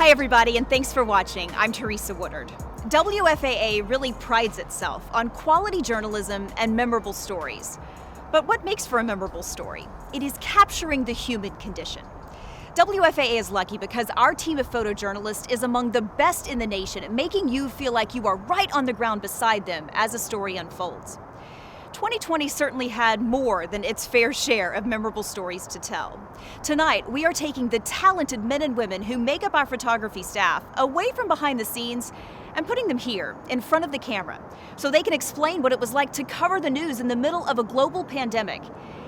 Hi, everybody, and thanks for watching. I'm Teresa Woodard. WFAA really prides itself on quality journalism and memorable stories. But what makes for a memorable story? It is capturing the human condition. WFAA is lucky because our team of photojournalists is among the best in the nation at making you feel like you are right on the ground beside them as a story unfolds. 2020 certainly had more than its fair share of memorable stories to tell. Tonight, we are taking the talented men and women who make up our photography staff away from behind the scenes and putting them here in front of the camera so they can explain what it was like to cover the news in the middle of a global pandemic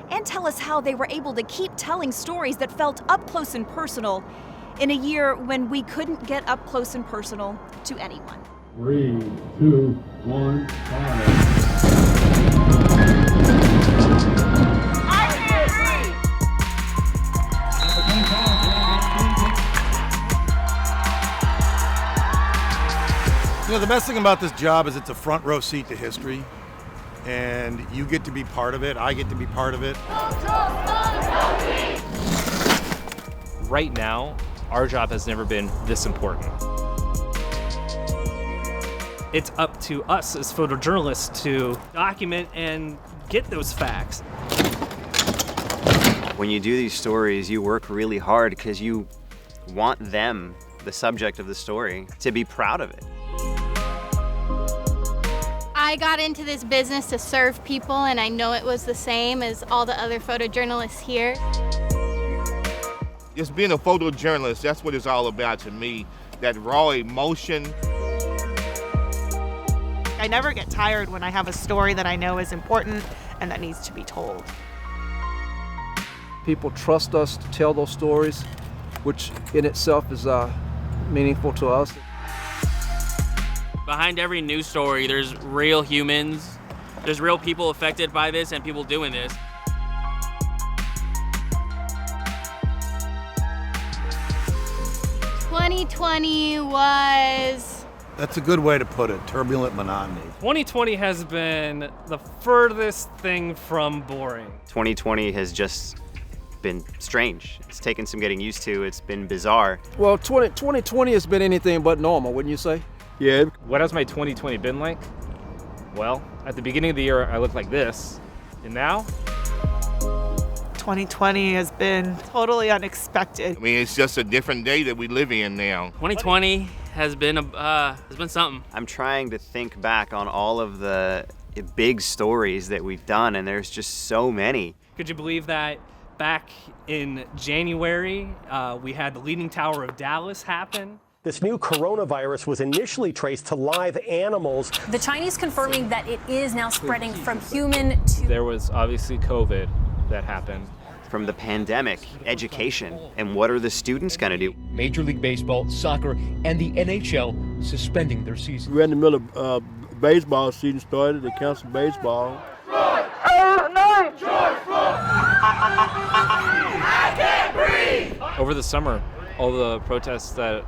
and tell us how they were able to keep telling stories that felt up close and personal in a year when we couldn't get up close and personal to anyone. 3, 2, 1, fire. You know, the best thing about this job is it's a front row seat to history, and you get to be part of it. I get to be part of it. Right now, our job has never been this important. It's up to us as photojournalists to document and get those facts. When you do these stories, you work really hard because you want them, the subject of the story, to be proud of it. I got into this business to serve people, and I know it was the same as all the other photojournalists here. Just being a photojournalist, that's what it's all about to me, that raw emotion. I never get tired when I have a story that I know is important and that needs to be told. People trust us to tell those stories, which in itself is meaningful to us. Behind every news story, there's real humans. There's real people affected by this and people doing this. "2020 was..." That's a good way to put it, turbulent monotony. 2020 has been the furthest thing from boring. 2020 has just been strange. It's taken some getting used to. It's been bizarre. Well, 2020 has been anything but normal, wouldn't you say? Yeah. What has my 2020 been like? Well, at the beginning of the year, I looked like this. And now? 2020 has been totally unexpected. I mean, it's just a different day that we live in now. 2020 has been something. I'm trying to think back on all of the big stories that we've done, and there's just so many. Could you believe that back in January, we had the Leaning Tower of Dallas happen? This new coronavirus was initially traced to live animals. The Chinese confirming that it is now spreading from human to... There was obviously COVID that happened. From the pandemic, education, and what are the students going to do? Major League Baseball, soccer, and the NHL suspending their season. We're in the middle of baseball season started. They canceled baseball. I can't breathe! Over the summer, all the protests that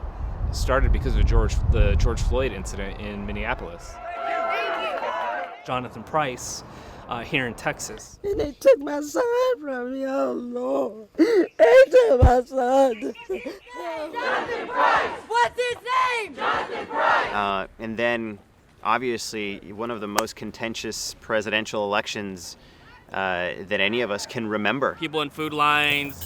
started because of the George Floyd incident in Minneapolis. Jonathan Price here in Texas. And they took my son from me, oh Lord. They took my son. Jonathan Price! What's his name? Jonathan Price! And then, obviously, one of the most contentious presidential elections that any of us can remember. People in food lines,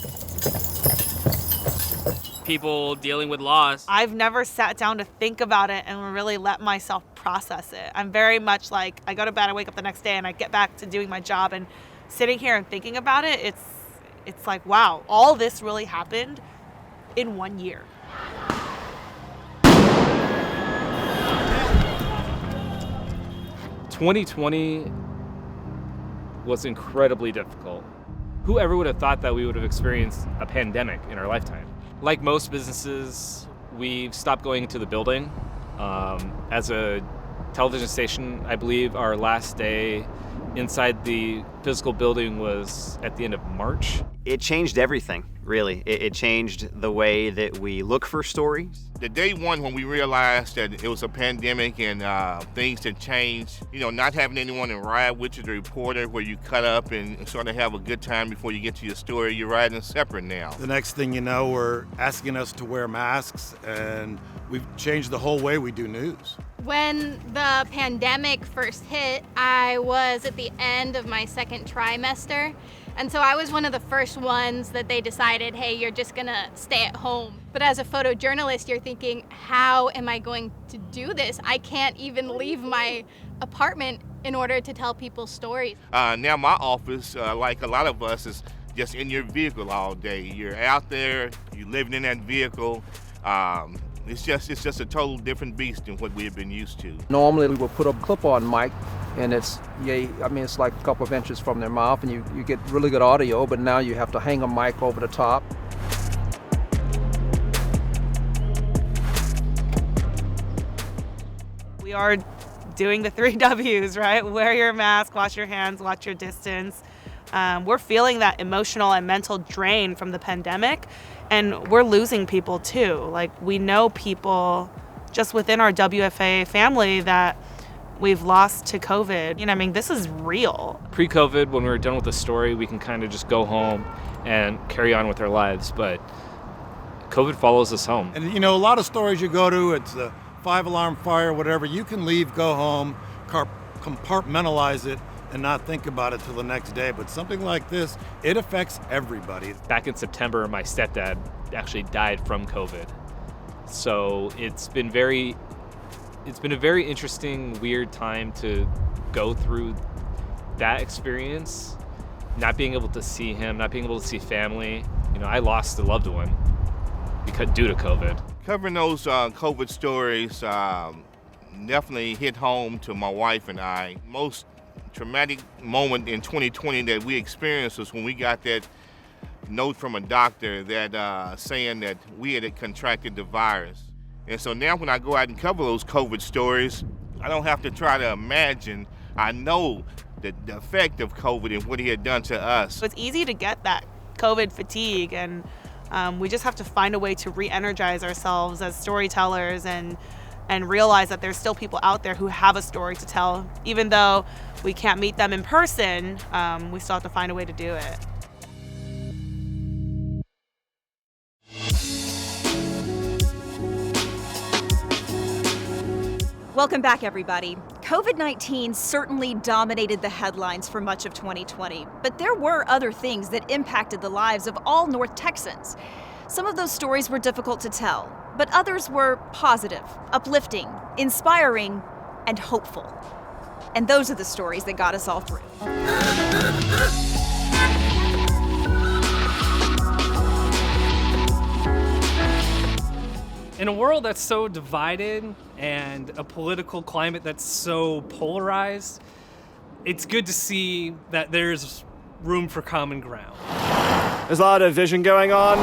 people dealing with loss. I've never sat down to think about it and really let myself process it. I'm very much like, I go to bed, I wake up the next day, and I get back to doing my job, and sitting here and thinking about it, it's like, wow, all this really happened in 1 year. "2020 was incredibly difficult. Whoever would have thought that we would have experienced a pandemic in our lifetime? Like most businesses, we've stopped going into the building. As a television station, I believe our last day inside the physical building was at the end of March. It changed everything, really. It changed the way that we look for stories. The day one when we realized that it was a pandemic and things had changed, not having anyone to ride with you, the reporter, where you cut up and sort of have a good time before you get to your story, you're riding separate now. The next thing you know, we're asking us to wear masks, and we've changed the whole way we do news. When the pandemic first hit, I was at the end of my second trimester. And so I was one of the first ones that they decided, hey, you're just gonna stay at home. But as a photojournalist, you're thinking, how am I going to do this? I can't even leave my apartment in order to tell people's stories. Now my office, like a lot of us, is just in your vehicle all day. You're out there, you're living in that vehicle. It's just a total different beast than what we have been used to. Normally we will put a clip-on mic, and it's like a couple of inches from their mouth, and you get really good audio, but now you have to hang a mic over the top. We are doing the 3 W's, right? Wear your mask, wash your hands, watch your distance. We're feeling that emotional and mental drain from the pandemic, and we're losing people too. Like, we know people just within our WFAA family that we've lost to COVID. This is real. Pre-COVID, when we were done with the story, we can kind of just go home and carry on with our lives, but COVID follows us home. And a lot of stories you go to, it's a 5-alarm fire, whatever. You can leave, go home, compartmentalize it, and not think about it till the next day. But something like this, it affects everybody. Back in September, my stepdad actually died from COVID. So it's been a very interesting, weird time to go through that experience. Not being able to see him, not being able to see family. I lost a loved one due to COVID. Covering those COVID stories definitely hit home to my wife and I. Most traumatic moment in 2020 that we experienced was when we got that note from a doctor that saying that we had contracted the virus. And so now when I go out and cover those COVID stories, I don't have to try to imagine. I know the effect of COVID and what he had done to us. It's easy to get that COVID fatigue, and we just have to find a way to re-energize ourselves as storytellers and realize that there's still people out there who have a story to tell. Even though we can't meet them in person, we still have to find a way to do it. Welcome back, everybody. COVID-19 certainly dominated the headlines for much of 2020, but there were other things that impacted the lives of all North Texans. Some of those stories were difficult to tell, but others were positive, uplifting, inspiring, and hopeful. And those are the stories that got us all through. In a world that's so divided and a political climate that's so polarized, it's good to see that there's room for common ground. There's a lot of division going on.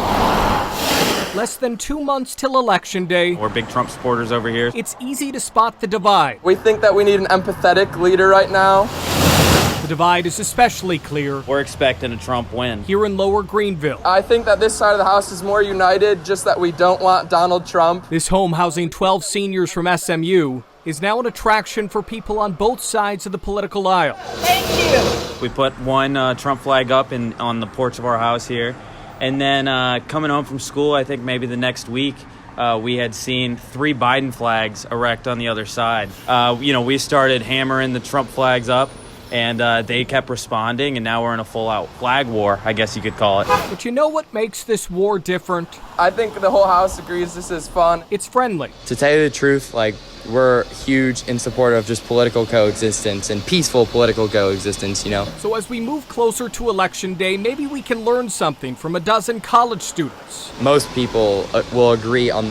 Less than 2 months till Election Day. We're big Trump supporters over here. It's easy to spot the divide. We think that we need an empathetic leader right now. The divide is especially clear. We're expecting a Trump win. Here in Lower Greenville. I think that this side of the house is more united, just that we don't want Donald Trump. This home housing 12 seniors from SMU is now an attraction for people on both sides of the political aisle. Thank you. We put one Trump flag up on the porch of our house here. And then coming home from school, I think maybe the next week, we had seen 3 Biden flags erect on the other side. We started hammering the Trump flags up, and they kept responding, and now we're in a full-out flag war, I guess you could call it. But you know what makes this war different? I think the whole house agrees this is fun. It's friendly. To tell you the truth, we're huge in support of just political coexistence and peaceful political coexistence, So as we move closer to Election Day, maybe we can learn something from a dozen college students. Most people will agree on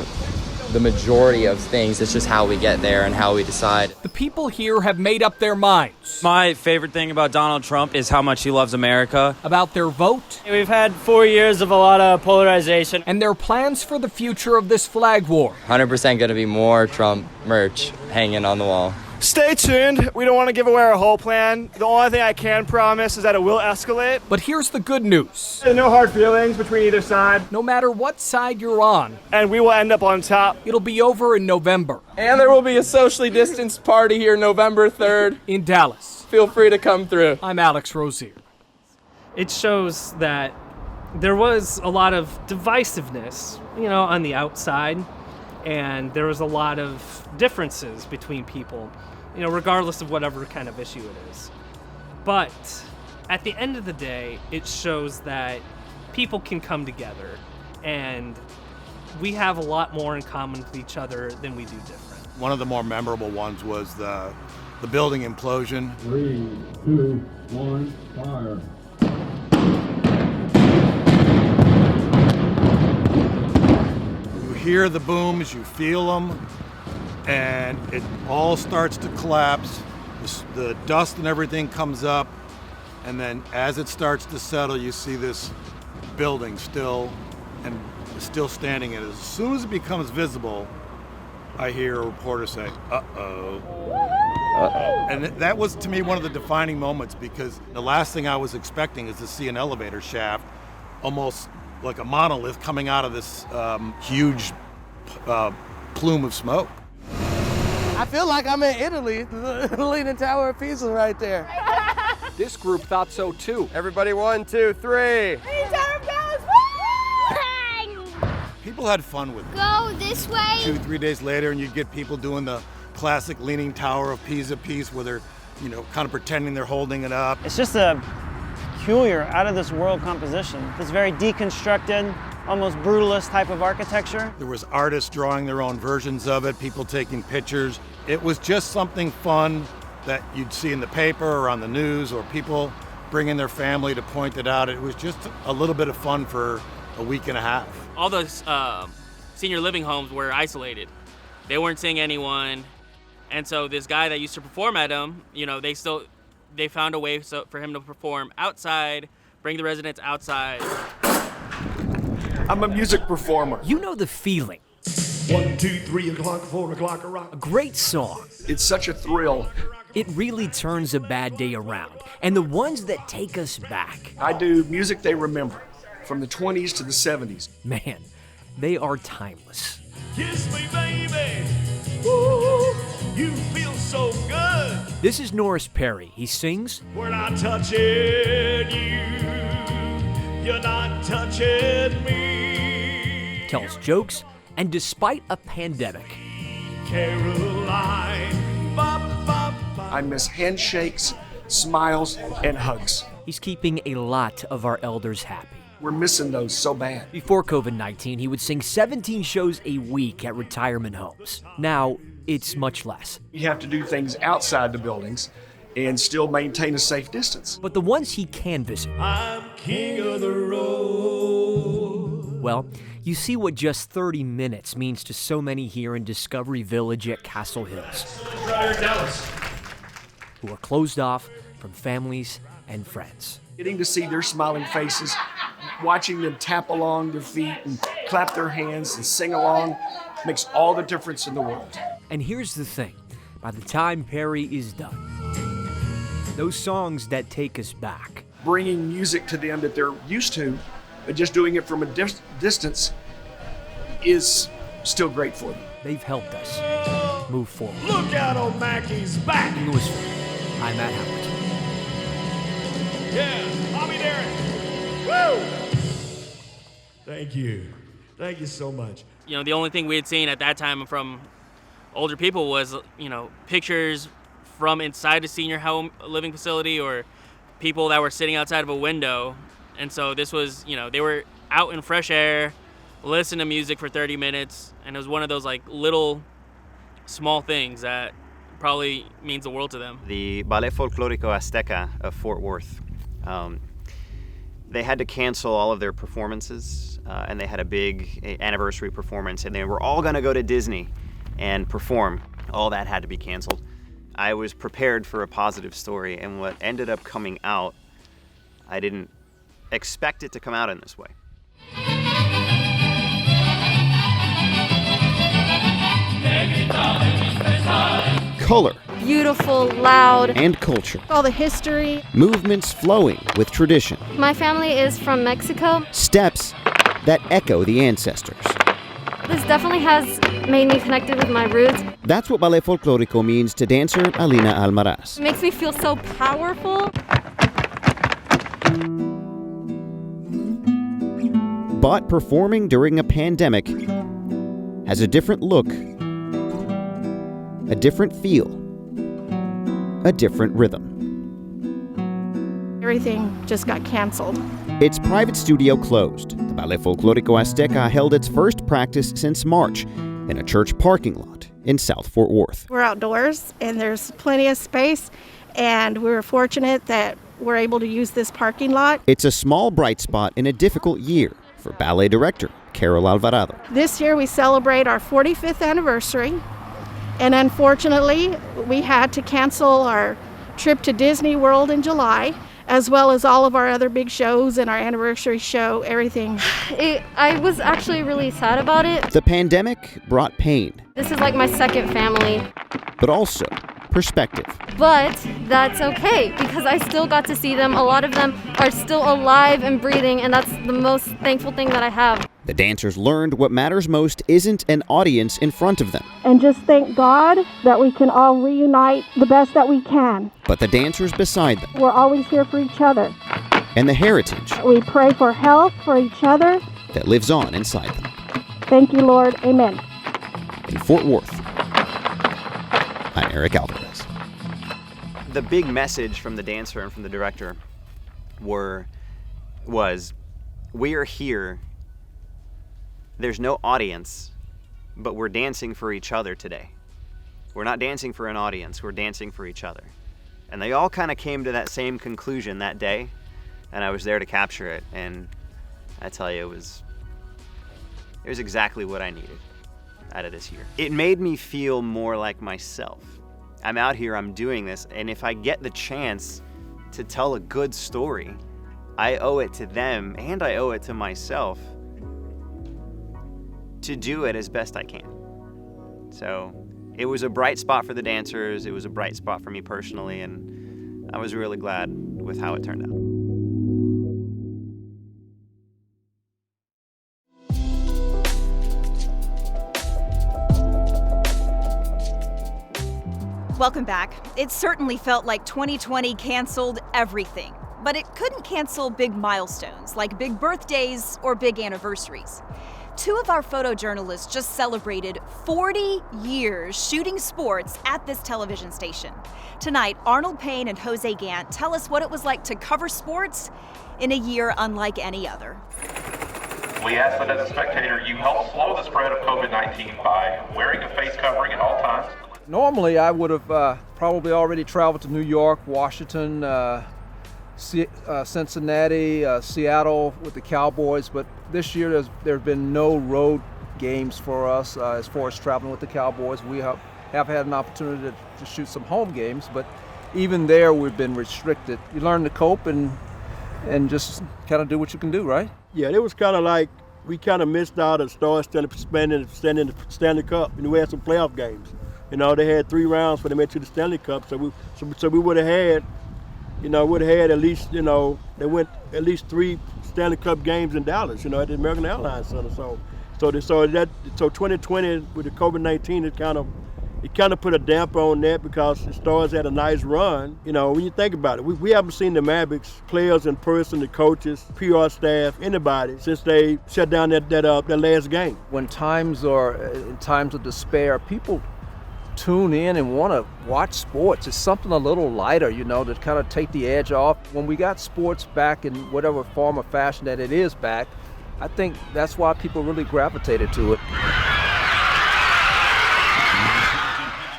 the majority of things. It's just how we get there and how we decide. The people here have made up their minds. My favorite thing about Donald Trump is how much he loves America. About their vote. We've had 4 years of a lot of polarization. And their plans for the future of this flag war. 100% going to be more Trump merch hanging on the wall. Stay tuned. We don't want to give away our whole plan. The only thing I can promise is that it will escalate. But here's the good news. No hard feelings between either side. No matter what side you're on. And we will end up on top. It'll be over in November. And there will be a socially distanced party here November 3rd. In Dallas. Feel free to come through. I'm Alex Rozier. It shows that there was a lot of divisiveness, on the outside. And there was a lot of differences between people, regardless of whatever kind of issue it is. But at the end of the day, it shows that people can come together, and we have a lot more in common with each other than we do different. One of the more memorable ones was the building implosion. 3, 2, 1, fire. You hear the booms, you feel them, and it all starts to collapse. The dust and everything comes up, and then as it starts to settle, you see this building still standing. And as soon as it becomes visible, I hear a reporter say, "Uh-oh." Uh-oh. And that was, to me, one of the defining moments, because the last thing I was expecting is to see an elevator shaft, almost like a monolith, coming out of this huge plume of smoke. I feel like I'm in Italy, the Leaning Tower of Pisa right there. This group thought so too. Everybody, 1, 2, 3. People had fun with it. Go this way. 2-3 days later, and you'd get people doing the classic Leaning Tower of Pisa piece where they're, kind of pretending they're holding it up. It's just a peculiar, out-of-this-world composition. This very deconstructed, almost brutalist type of architecture. There was artists drawing their own versions of it, people taking pictures. It was just something fun that you'd see in the paper or on the news, or people bringing their family to point it out. It was just a little bit of fun for a week and a half. All those senior living homes were isolated. They weren't seeing anyone. And so this guy that used to perform at them, they found a way for him to perform outside, bring the residents outside. I'm a music performer. You know the feeling. 1, 2, 3 o'clock, 4 o'clock, a rock. A great song. It's such a thrill. It really turns a bad day around. And the ones that take us back. I do music they remember, from the 20s to the 70s. Man, they are timeless. Kiss me, baby. Oh, you feel so good. This is Norris Perry. He sings. We're not touching you. You're not touching me. Tells jokes, and despite a pandemic, Caroline. I miss handshakes, smiles, and hugs. He's keeping a lot of our elders happy. We're missing those so bad. Before COVID-19, he would sing 17 shows a week at retirement homes. Now, it's much less. You have to do things outside the buildings and still maintain a safe distance. But the ones he can visit, I'm king of the road. Well, you see what just 30 minutes means to so many here in Discovery Village at Castle Hills, who are closed off from families and friends. Getting to see their smiling faces, watching them tap along their feet and clap their hands and sing along makes all the difference in the world. And here's the thing, by the time Perry is done, those songs that take us back, bringing music to them that they're used to, but just doing it from a distance is still great for them. They've helped us move forward. Look out on Mackey's back. In Louisville, I'm Matt Howard. Yeah, I'll be there. Woo! Thank you. Thank you so much. The only thing we had seen at that time from older people was, pictures from inside a senior home living facility or people that were sitting outside of a window. And so this was, they were out in fresh air, listening to music for 30 minutes. And it was one of those little small things that probably means the world to them. The Ballet Folclórico Azteca of Fort Worth, they had to cancel all of their performances, and they had a big anniversary performance, and they were all going to go to Disney and perform. All that had to be canceled. I was prepared for a positive story, and what ended up coming out, I didn't expect it to come out in this way. Color beautiful, loud. And culture. All the history. Movements flowing with tradition. My family is from Mexico. Steps that echo the ancestors. This definitely has made me connected with my roots. That's what Ballet Folklorico means to dancer Alina Almaraz. It makes me feel so powerful. But performing during a pandemic has a different look, a different feel, a different rhythm. Everything just got canceled. Its private studio closed. The Ballet Folklorico Azteca held its first practice since March in a church parking lot in South Fort Worth. We're outdoors and there's plenty of space, and we were fortunate that we're able to use this parking lot. It's a small bright spot in a difficult year for ballet director Carol Alvarado. This year we celebrate our 45th anniversary, and unfortunately we had to cancel our trip to Disney World in July, as well as all of our other big shows and our anniversary show, everything. I was actually really sad about it. The pandemic brought pain. This is like my second family. But also perspective. But that's okay, because I still got to see them. A lot of them are still alive and breathing, and that's the most thankful thing that I have. The dancers learned what matters most isn't an audience in front of them. And just thank God that we can all reunite the best that we can. But the dancers beside them. We're always here for each other. And the heritage. We pray for health for each other. That lives on inside them. Thank you, Lord. Amen. In Fort Worth, I'm Eric Alvarez. The big message from the dancer and from the director was, we are here. There's no audience, but we're dancing for each other today. We're not dancing for an audience, we're dancing for each other. And they all kind of came to that same conclusion that day, and I was there to capture it, and I tell you, it was exactly what I needed out of this year. It made me feel more like myself. I'm out here, I'm doing this, and if I get the chance to tell a good story, I owe it to them and I owe it to myself to do it as best I can. So it was a bright spot for the dancers, it was a bright spot for me personally, and I was really glad with how it turned out. Welcome back. It certainly felt like 2020 canceled everything, but it couldn't cancel big milestones like big birthdays or big anniversaries. Two of our photojournalists just celebrated 40 years shooting sports at this television station. Tonight, Arnold Payne and Jose Gant tell us what it was like to cover sports in a year unlike any other. We ask that as a spectator, you help slow the spread of COVID-19 by wearing a face covering at all times. Normally, I would have probably already traveled to New York, Washington, Cincinnati, Seattle with the Cowboys, but this year there have been no road games for us as far as traveling with the Cowboys. We have had an opportunity to shoot some home games, but even there we've been restricted. You learn to cope and just kind of do what you can do, right? Yeah, it was kind of like we kind of missed out on Stars standing the Stanley Cup, and we had some playoff games. You know, they had 3 rounds when they made to the Stanley Cup, so we would have had, at least, they went at least 3 Stanley Cup games in Dallas, at the American Airlines Center. So 2020 with the COVID-19, it kind of put a damper on that because the Stars had a nice run. When you think about it, we haven't seen the Mavericks players in person, the coaches, PR staff, anybody since they shut down that last game. When times of despair, people tune in and want to watch sports. It's something a little lighter, to kind of take the edge off. When we got sports back in whatever form or fashion that it is back, I think that's why people really gravitated to it.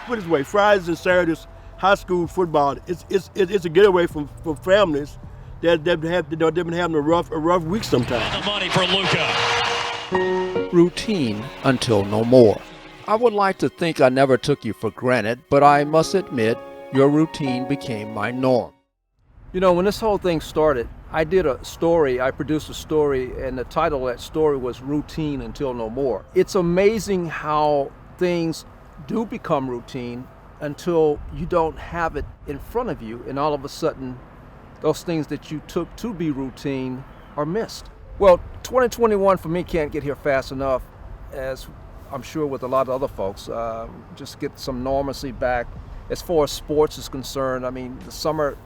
Put it this way, Fridays and Saturdays, high school football, it's a getaway from families that they've been having a rough week sometimes. The money for Luka. Routine until no more. I would like to think I never took you for granted, but I must admit, your routine became my norm. When this whole thing started, I produced a story, and the title of that story was Routine Until No More. It's amazing how things do become routine until you don't have it in front of you, and all of a sudden those things that you took to be routine are missed. Well, 2021 for me can't get here fast enough, as I'm sure with a lot of other folks. Just get some normalcy back as far as sports is concerned. I mean, the summer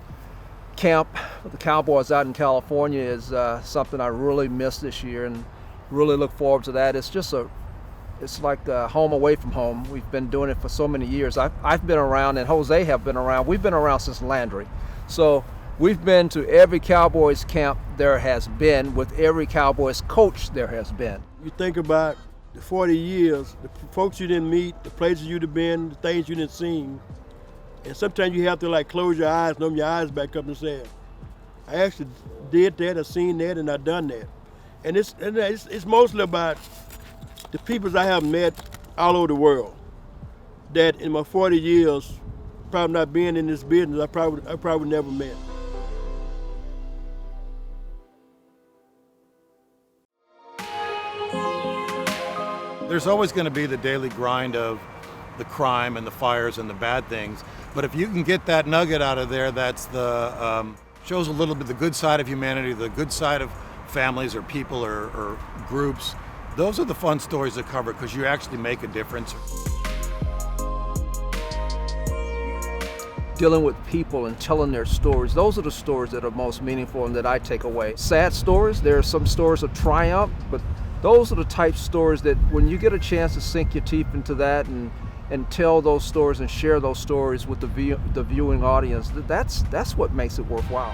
camp with the Cowboys out in California is something I really missed this year, and really look forward to that. It's like home away from home. We've been doing it for so many years. I've been around, and Jose have been around. We've been around since Landry. So we've been to every Cowboys camp there has been, with every Cowboys coach there has been. You think about the 40 years, the folks you didn't meet, the places you'd have been, the things you didn't seen, and sometimes you have to like close your eyes, open your eyes back up and say, I actually did that, I seen that, and I done that. And it's mostly about the people I have met all over the world, that in my 40 years, probably not being in this business, I probably never met. There's always going to be the daily grind of the crime and the fires and the bad things, but if you can get that nugget out of there, that's the shows a little bit the good side of humanity, the good side of families or people or groups. Those are the fun stories to cover because you actually make a difference. Dealing with people and telling their stories, those are the stories that are most meaningful and that I take away. Sad stories, there are some stories of triumph, but those are the type of stories that when you get a chance to sink your teeth into that and tell those stories and share those stories with the viewing audience, that's what makes it worthwhile.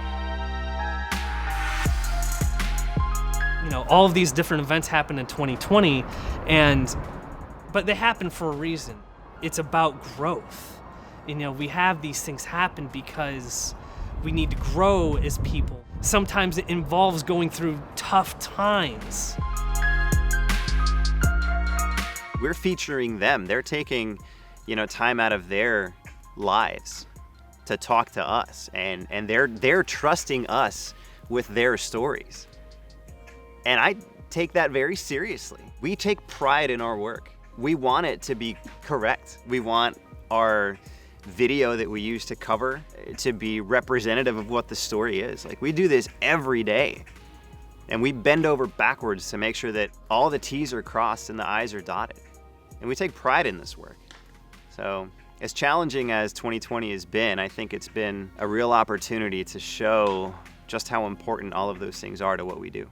You know, all of these different events happened in 2020, but they happen for a reason. It's about growth. You know, we have these things happen because we need to grow as people. Sometimes it involves going through tough times. We're featuring them. They're taking, time out of their lives to talk to us, and they're trusting us with their stories. And I take that very seriously. We take pride in our work. We want it to be correct. We want our video that we use to cover to be representative of what the story is. Like, we do this every day, and we bend over backwards to make sure that all the T's are crossed and the I's are dotted. And we take pride in this work. So, as challenging as 2020 has been, I think it's been a real opportunity to show just how important all of those things are to what we do.